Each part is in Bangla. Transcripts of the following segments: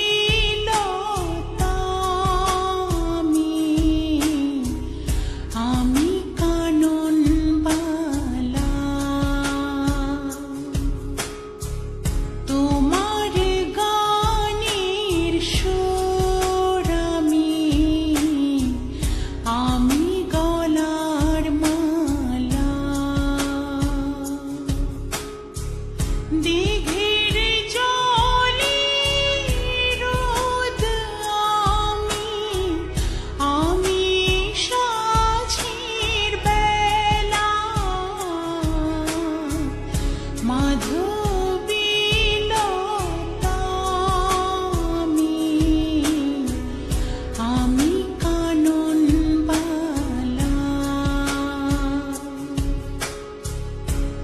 মাধবীলতা আমি কানন বালা তোমার গানের সুর আমি গলার মালা দিঘির জলে রোদ আমি সাঁঝের বেলা মাধবীলতা আমি কানন বালা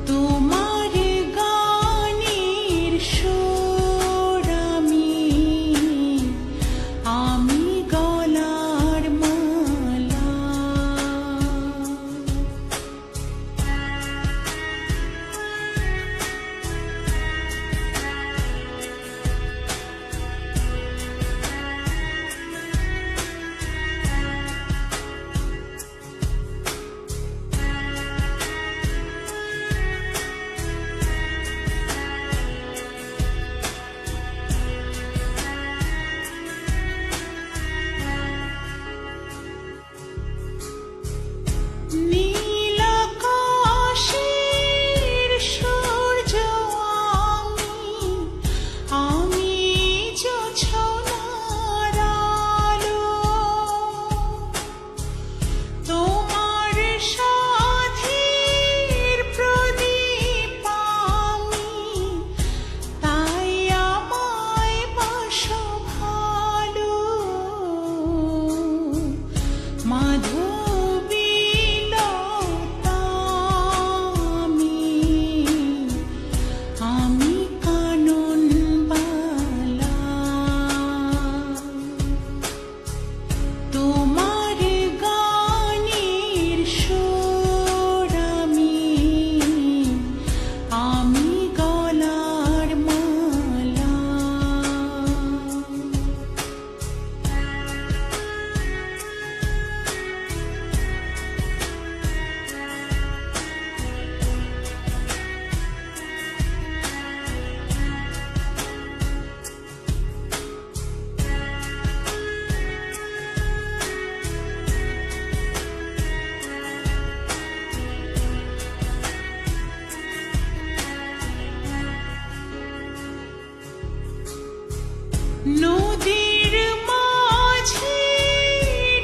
তোমার গানের সুর আমি গলার মালা নীল আকাশের সূর্য আমি জোছনার আলো তোমার সাথীর প্রদীপ তাই আমায় বাসো ভালো মাধবীলতা আমি কানন বালা তোমার গানের সুর আমি গলার মালা নদীর মাঝে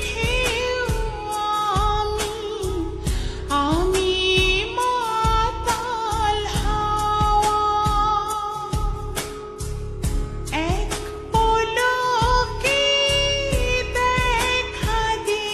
ঢেউ আমি মাতাল হাওয়া এক পলকে দেখা দে